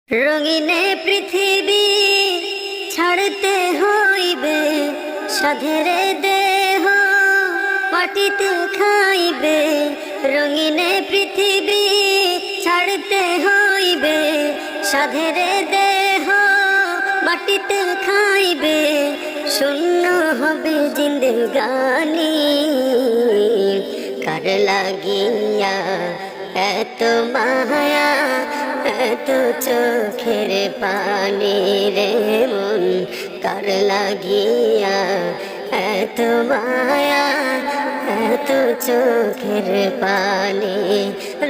রঙিনে পৃথিবী ছাড়তে হইবে, সাধেরে দেহ মাটিতে খাইবে। রঙিনে পৃথিবী ছাড়তে হইবে, সাধেরে দেহ মাটিতে খাইবে। শূন্য হবে জিন্দেগানি, কার লাগিয়া এত মায়া, এত চোখের পানি রে মন, কার লাগিয়া এত মায়া, এত চোখের পানি।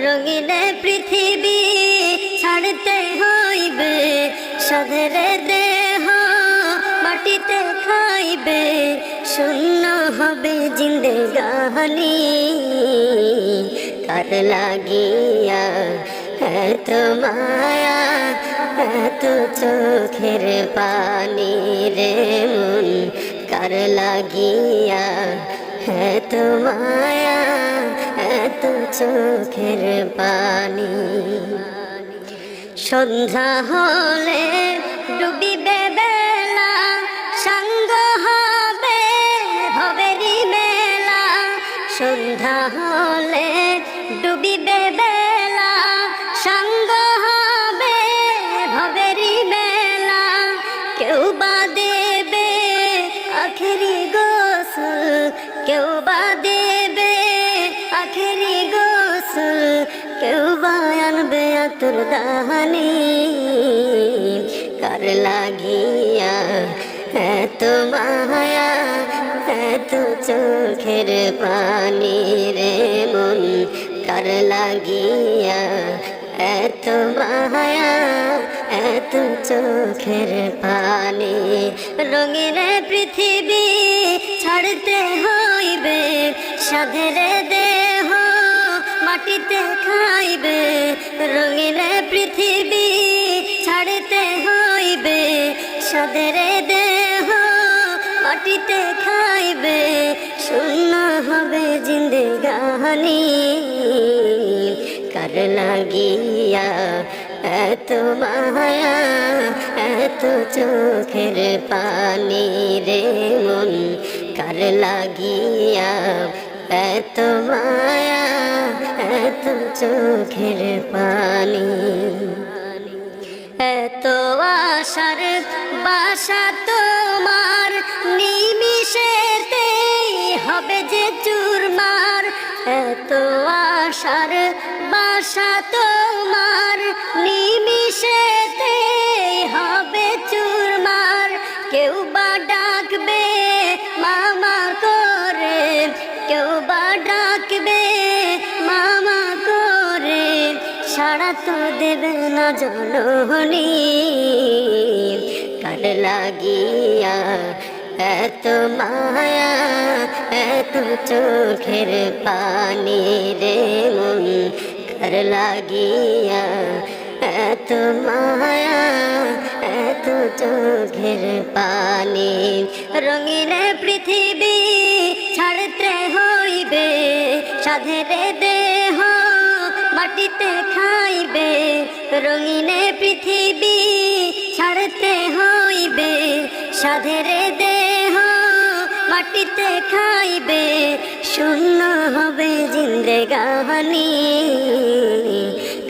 রঙিনে পৃথিবী ছাড়তে হইবে, সাধেরে দেহ মাটিতে খাইবে। শূন্য হবে জিন্দেগানি, কার লাগিয়া এত মায়া, এত চোখের পানি রে মন, কার লাগিয়া এত মায়া, এত চোখের পানি। সন্ধ্যা হলে ডুবিবে বেলা, সাঙ্গ হবে ভবেরি মেলা। সন্ধ্যা হলে ডুবিবে বেলা, সাঙ্গ হবে ভবেরি মেলা। কেউ বা দেবে আখেরি গোসল, কেউ বা দেবে আখেরি গোসল, কেউ বা আনবে আতর দাহানি। কার লাগিয়া এত মায়া, এত চোখের পানি রে মন, কার লাগিয়া এত মায়া, এত চোখের পানি। রঙিনে পৃথিবী ছাড়তে হইবে, সাধেরে দেহ মাটিতে খাইবে। রঙিনে পৃথিবী ছাড়তে হইবে, সাধেরে দেহ মাটিতে খাইবে। শূন্য হবে জিন্দেগানি, কার লাগিয়া এত মায়া, এত চোখের পানি রে মন, কার লাগিয়া এত মায়া, এত চোখের পানি। এত আশার বাসা তোমার, নিমিষেতে হবে যে চুরমার। এত আশার বাসা তোমার, নিমিষেতে হবে চুরমার। কেউ বা ডাকবে মামা করে, কেউ বা ডাকবে মামা করে, সাড়া তো দেবে না জননী। কার লাগিয়া এত মায়া, এত চোখের পানি রে মন, কার লাগিয়া এত মায়া, এত চোখের পানি। রঙিনে পৃথিবী ছাড়তে হইবে, সাধেরে দেহ মাটিতে খাইবে। রঙিনে পৃথিবী ছাড়তে হইবে, সাধেরে দেহ মাটিতে খাইবে। শূন্য হবে জিন্দেগানি,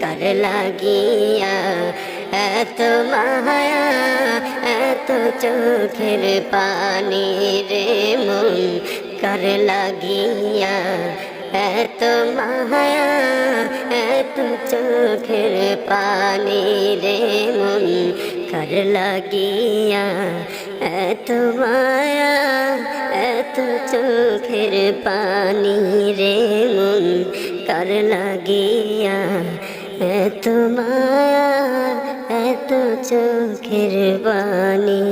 কার লাগিয়া এত মায়া, এত চোখের পানি রে মন, কার লাগিয়া এত মায়া, এত চোখের পানি রে মন, কার লাগিয়া এত মায়া, এত চোখের পানি রে মন, কার লাগিয়া এত মায়া, এত চোখের পানি।